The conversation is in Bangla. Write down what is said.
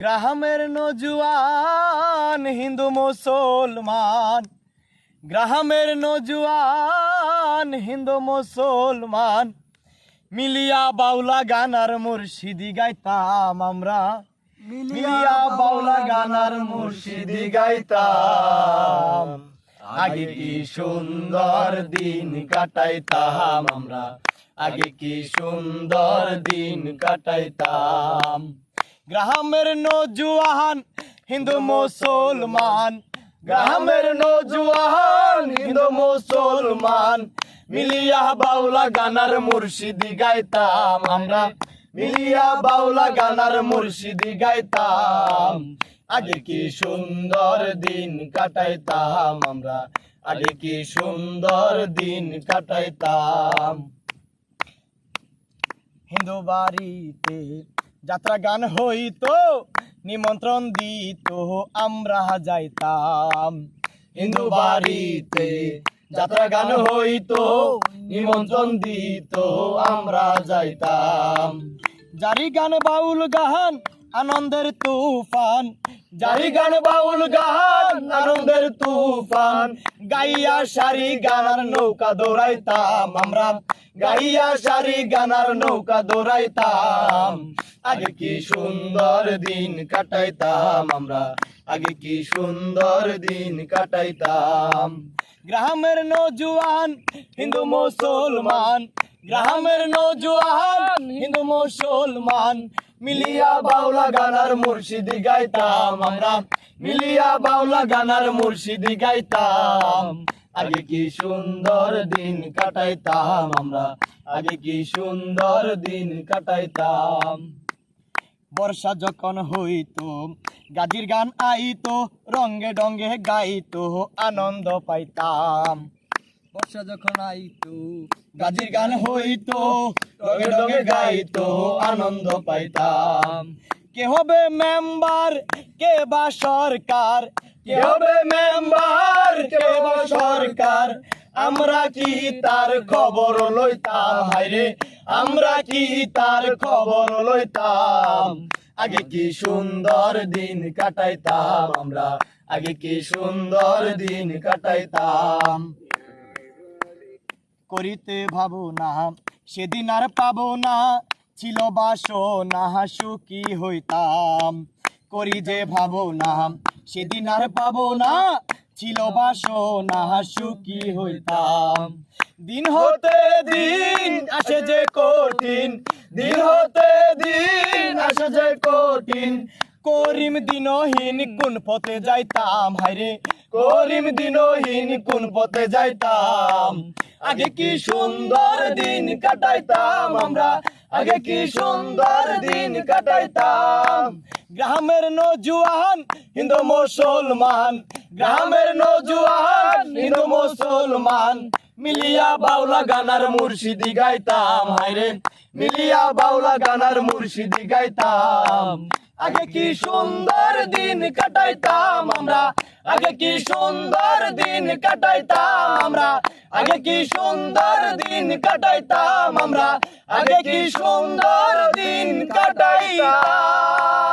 গ্রামের নজুয়ান হিন্দু মুসলমান, গ্রামের নজুয়ান হিন্দু মুসলমান মিলিয়া বাউলা গানার মুর্শিদি গাইতাম আমরা, মিলিয়া বাউলা গানার মুর্শিদি গাইতাম। আগে কি সুন্দর দিন কাটাইতাম আমরা, আগে কি সুন্দর দিন কাটাইতাম। গ্রামের নজুয়ান হিন্দু মুসলমান, গ্রামের নজুয়ান হিন্দু মুসলমান মিলিয়া বাউলা গানার মুর্শিদি গাইতাম আমরা, মিলিয়া বাউলা গানার মুর্শিদি গাইতাম। আগে কি সুন্দর দিন কাটাইতাম আমরা, আগে কি সুন্দর দিন কাটাইতাম। হিন্দু বাড়িতে যাত্রা গান হইতো, নিমন্ত্রণ দিত আমরা যাইতাম। হিন্দু বাড়িতে যাত্রা গান হইতো, নিমন্ত্রণ দিত আমরা যাইতাম। জারি গান বাউল গান আনন্দের তুফান, জারি গান বাউল গান আনন্দের তুফান গাইয়া সারি গানার নৌকা দৌড়াইতাম আমরা, গাইয়া সারি গানার নৌকা দৌড়াইতাম। আগে কি সুন্দর দিন কাটাইতাম আমরা, আগে কি সুন্দর দিন কাটাইতাম। গ্রামের নজুয়ান হিন্দু মুসলমান, গ্রামের নজুয়ান হিন্দু মুসলমান মিলিয়া বাউলা গানার মুর্শিদি গাইতাম আমরা, মিলিয়া বাউলা গানার মুর্শিদি গাইতাম। আগে কি সুন্দর দিন কাটাইতাম আমরা, আগে কি সুন্দর দিন কাটাইতাম। বর্ষা যখন হইতো গাজির গান আইতো, রঙ্গে ডঙ্গে গাইতো আনন্দ পাইতাম। বর্ষা যখন আইতো গাজির গান হইতো, রঙ্গে ডঙ্গে গাইতো আনন্দ পাইতাম। কে হবে মেম্বার কে বা সরকার, কে হবে মেম্বার কে বা সরকার আমরা কি তার খবর লইতাম। হায়রে আমরা কি তার খবর লইতাম। আগে কি সুন্দর দিন কাটাইতাম আমরা, আগে কি সুন্দর দিন কাটাইতাম। করিতে ভাবো না সেদিন আর পাবো না, ছিল বাসনা সুখী হইতাম। করি যে ভাবো না সেদিন আর পাবো না, ছিল বাসনা সুখী হইতাম। দিন হতে দিন আসে যে কঠিন, দিন হতে দিন আসে যে কঠিন করিম দিনহীন কোন পথে যাইতাম। হায়রে করিম দিনহীন কোন পথে যাইতাম। আগে কি সুন্দর দিন কাটাইতাম আমরা, আগে কি সুন্দর দিন কাটাইতাম। গ্রামের নজুয়ান হিন্দু মুসলমান, গ্রামের নজুয়ান হিন্দু মুসলমান মিলিয়া বাউলা গানার মুর্শিদি গাইতাম। হায়রে মিলিয়া বাউলা গানার মুর্শিদি গাইতাম। আগে কি সুন্দর দিন কাটাইতাম আমরা, আগে কি সুন্দর দিন কাটাইতাম আমরা, আগে কি সুন্দর দিন কাটাইতাম আমরা, আগে কি সুন্দর দিন কাটাইতাম।